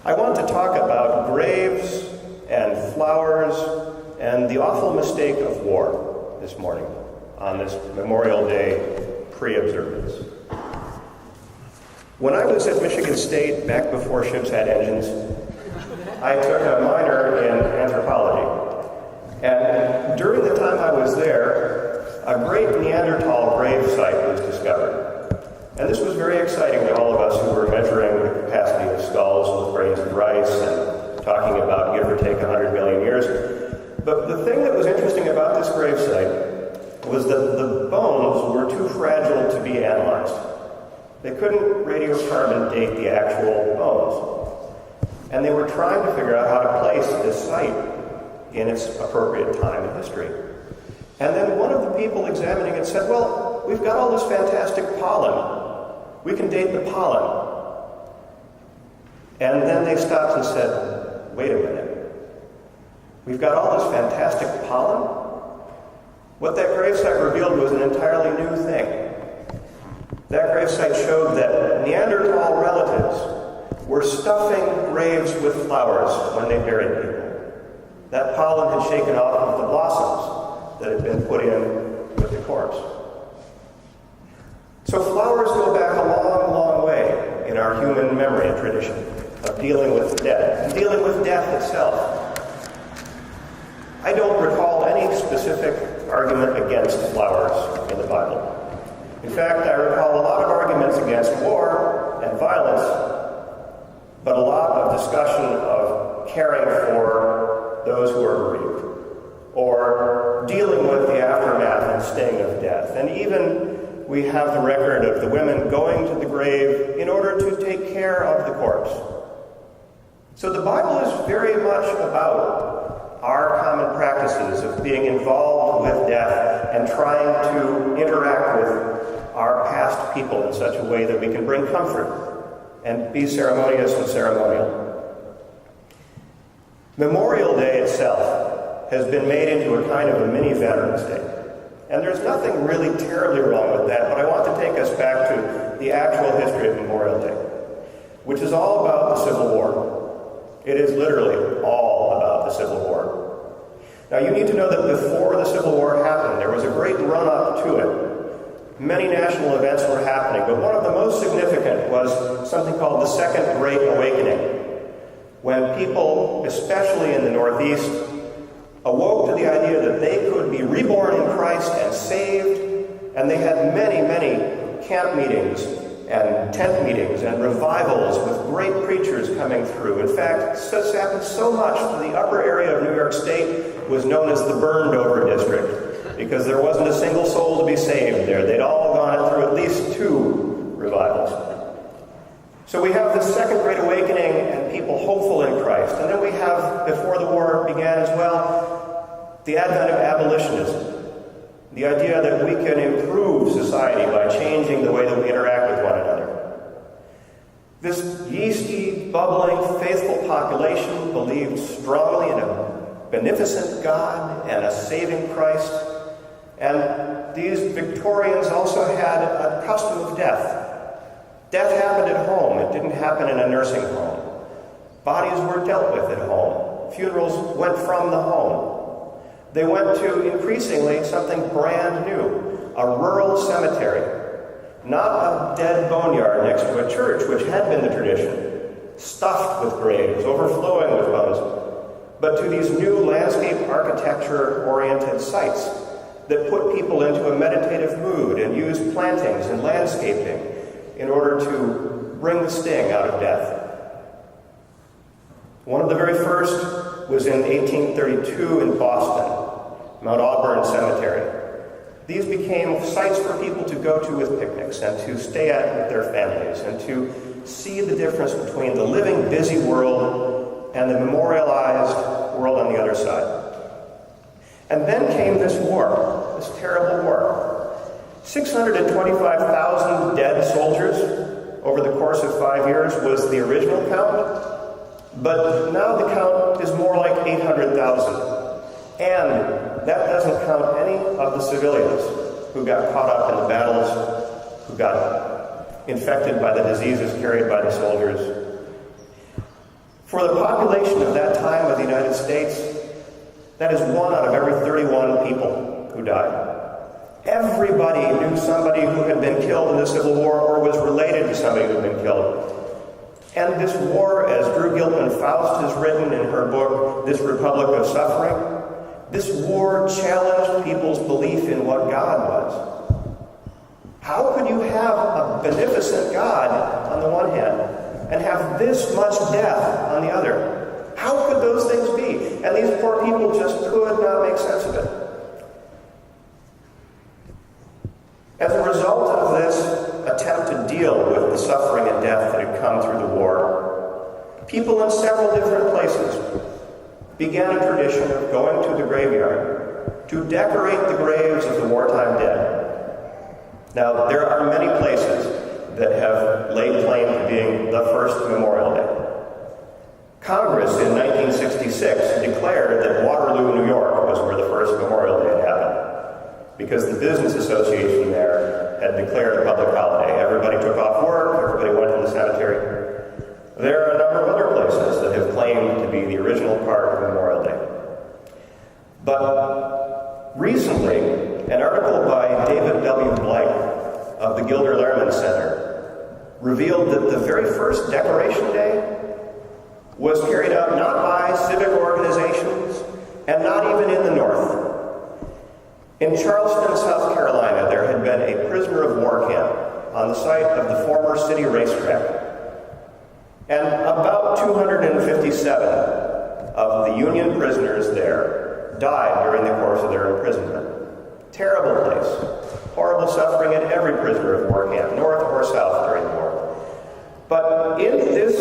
I want to talk about graves and flowers and the awful mistake of war this morning on this Memorial Day pre-observance. When I was at Michigan State, back before ships had engines, I took a minor in anthropology. And during the time I was there, a great Neanderthal grave site was discovered. And this was very exciting to all of us who were measuring the capacity of skulls with grains of rice and talking about give or take 100 million years. But the thing that was interesting about this grave site was that the bones were too fragile to be analyzed. They couldn't radiocarbon date the actual bones. And they were trying to figure out how to place this site in its appropriate time in history. And then one of the people examining it said, well, we've got all this fantastic pollen. We can date the pollen. And then they stopped and said, wait a minute. We've got all this fantastic pollen? What that gravesite revealed was an entirely new thing. That gravesite showed that Neanderthal relatives were stuffing graves with flowers when they buried people. That pollen had shaken off of the blossoms that had been put in with the corpse. So flowers go back a long, long way in our human memory and tradition of dealing with death, and dealing with death itself. I don't recall any specific argument against flowers in the Bible. In fact, I recall a lot of arguments against war and violence, but a lot of discussion of caring for those who are bereaved, or dealing with the aftermath and sting of death. And even we have the record of the women going to the grave in order to take care of the corpse. So the Bible is very much about our common practices of being involved with death and trying to interact with our past people in such a way that we can bring comfort and be ceremonious and ceremonial. Memorial Day itself has been made into a kind of a mini Veterans Day. And there's nothing really terribly wrong with that, but I want to take us back to the actual history of Memorial Day, which is all about the Civil War. It is literally all about the Civil War. Now, you need to know that before the Civil War happened, there was a great run-up to it. Many national events were happening, but one of the most significant was something called the Second Great Awakening, when people, especially in the Northeast, awoke to the idea that they could be reborn in Christ and saved, and they had many, many camp meetings and tent meetings and revivals with great preachers coming through. In fact, this happened so much that the upper area of New York State was known as the burned-over district, because there wasn't a single soul to be saved there. They'd all gone through at least 2 revivals. So we have this Second Great Awakening and people hopeful in Christ. And then we have, before the war began as well, the advent of abolitionism. The idea that we can improve society by changing the way that we interact with one another. This yeasty, bubbling, faithful population believed strongly in a beneficent God and a saving Christ. And these Victorians also had a custom of death. Death happened at home. It didn't happen in a nursing home. Bodies were dealt with at home. Funerals went from the home. They went to, increasingly, something brand new, a rural cemetery. Not a dead boneyard next to a church, which had been the tradition, stuffed with graves, overflowing with bones, but to these new landscape architecture-oriented sites that put people into a meditative mood and used plantings and landscaping in order to bring the sting out of death. One of the very first was in 1832 in Boston, Mount Auburn Cemetery. These became sites for people to go to with picnics and to stay at with their families and to see the difference between the living, busy world and the memorialized world on the other side. And then came this war, this terrible war. 625,000 dead soldiers over the course of 5 years was the original count, but now the count is more like 800,000. And that doesn't count any of the civilians who got caught up in the battles, who got infected by the diseases carried by the soldiers. For the population of that time of the United States, that is 1 out of every 31 people who died. Everybody knew somebody who had been killed in the Civil War or was related to somebody who had been killed. And this war, as Drew Gilpin Faust has written in her book, This Republic of Suffering, this war challenged people's belief in what God was. How could you have a beneficent God on the one hand and have this much death on the other? How could those things be? And these poor people just could not make sense of it. As a result of this attempt to deal with the suffering and death that had come through the war, people in several different places began a tradition of going to the graveyard to decorate the graves of the wartime dead. Now, there are many places that have laid claim to being the first Memorial Day. Congress in 1966 declared that Waterloo, New York was where the first Memorial Day had happened, because the business association there had declared a public holiday. Everybody took off work, everybody went to the cemetery. There are a number of other places that have claimed to be the original part of Memorial Day. But recently, an article by David W. Blight of the Gilder Lehrman Center revealed that the very first Decoration Day was carried out not by civic organizations and not even in the North. In Charleston, South Carolina, there had been a prisoner of war camp on the site of the former city racetrack. And about 257 of the Union prisoners there died during the course of their imprisonment. Terrible place. Horrible suffering at every prisoner of war camp, north or south during the war. But in this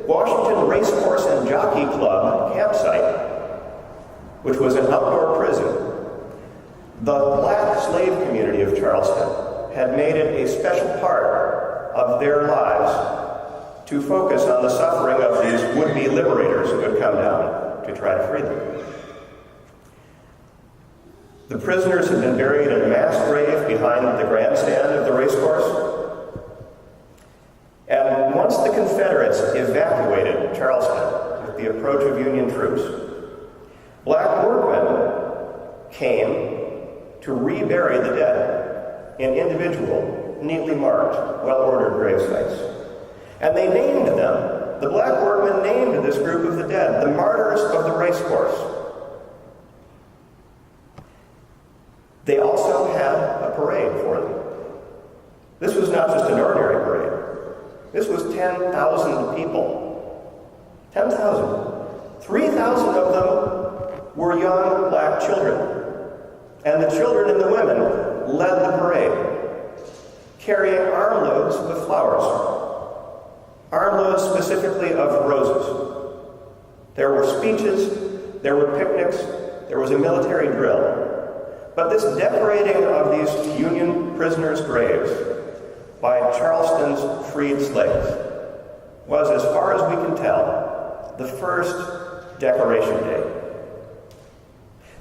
Washington Racecourse and Jockey Club campsite, which was an outdoor prison, the black slave community of Charleston had made it a special part of their lives to focus on the suffering of these would-be liberators who had come down to try to free them. The prisoners had been buried in a mass grave behind the grandstand of the racecourse. And once the Confederates evacuated Charleston with the approach of Union troops, black workmen came to rebury the dead in individual, neatly marked, well-ordered grave sites. And they named them, the black workmen named this group of the dead, the martyrs of the racecourse. They also had a parade for them. This was not just an ordinary parade. This was 10,000 people. 10,000. 3,000 of them were young black children. And the children and the women led the parade, carrying armloads of flowers. Armloads specifically of roses. There were speeches, there were picnics, there was a military drill. But this decorating of these Union prisoners' graves by Charleston's freed slaves was, as far as we can tell, the first Decoration Day.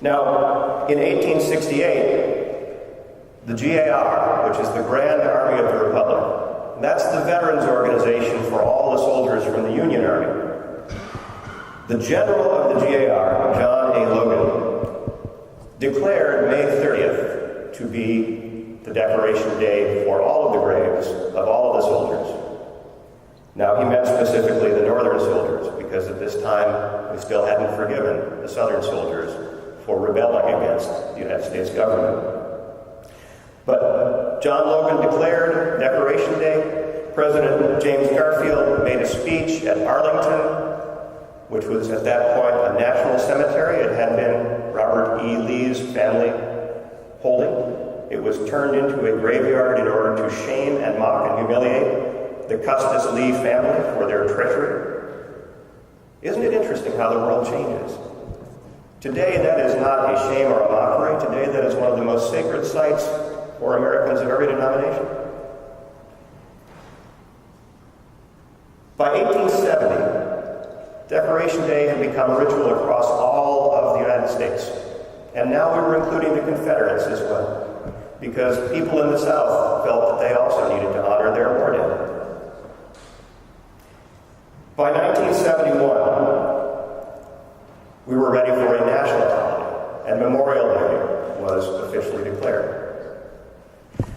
Now, in 1868, the GAR, which is the Grand Army of the Republic, that's the veterans organization for all the soldiers from the Union Army. The general of the GAR, John A. Logan, declared May 30th to be the Decoration Day for all of the graves of all of the soldiers. Now, he meant specifically the Northern soldiers, because at this time we still hadn't forgiven the Southern soldiers for rebelling against the United States government. But John Logan declared Decoration Day. President James Garfield made a speech at Arlington, which was at that point a national cemetery. It had been Robert E. Lee's family holding. It was turned into a graveyard in order to shame and mock and humiliate the Custis Lee family for their treachery. Isn't it interesting how the world changes? Today, that is not a shame or a mockery. Today, that is one of the most sacred sites for Americans of every denomination. By 1870, Decoration Day had become a ritual across all of the United States. And now we were including the Confederates as well, because people in the South felt that they also needed to honor their war dead. By 1971, we were ready for a national holiday, and Memorial Day was officially declared.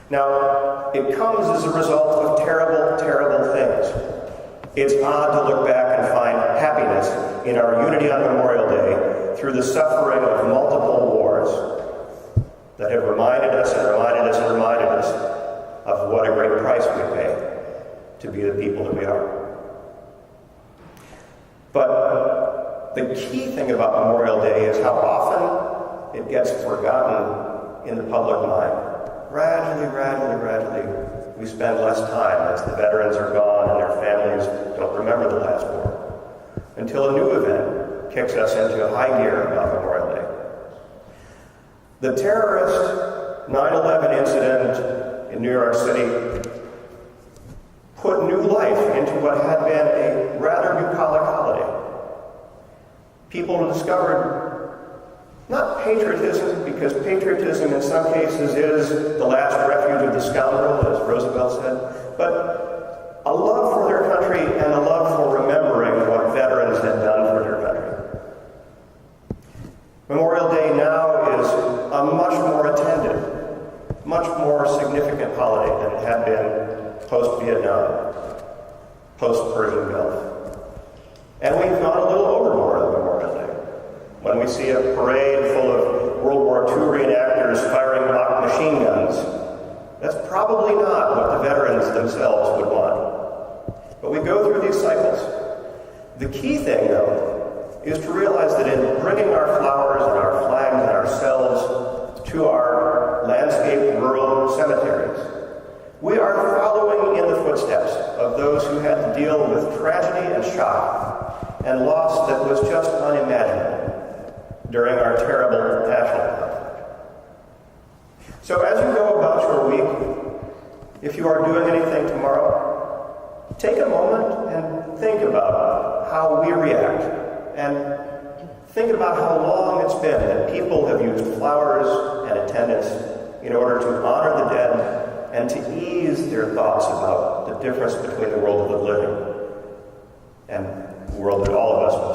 Now, it comes as a result of terrible, terrible things. It's odd to look back and find happiness in our unity on Memorial Day through the suffering of multiple wars that have reminded us and reminded us and reminded us of what a great price we pay to be the people that we are. But the key thing about Memorial Day is how often it gets forgotten in the public mind. Gradually, we spend less time as the veterans are gone and their families don't remember the last war, until a new event kicks us into high gear about Memorial Day. The terrorist 9/11 incident in New York City put new life into what had been a rather bucolic holiday. People discovered not patriotism, because patriotism in some cases is the last refuge of the scoundrel, as Roosevelt said, but a love for their country and a love for remembering what veterans had done for their country. Memorial Day now is a much more attended, much more significant holiday than it had been post-Vietnam, post-Persian Gulf. And we've gone a little overboard on Memorial Day. When we see a parade full of World War II reenactors firing mock machine guns, that's probably not what the veterans themselves would want. But we go through these cycles. The key thing, though, is to realize that in bringing our flowers and our flags and ourselves to our landscaped rural cemeteries, we are following in the footsteps of those who had to deal with tragedy and shock and loss that was just unimaginable during our terrible national conflict. So as you go about your week, if you are doing anything tomorrow, take a moment and think about how we react, and think about how long it's been that people have used flowers and attendance in order to honor the dead and to ease their thoughts about the difference between the world of the living and the world that all of us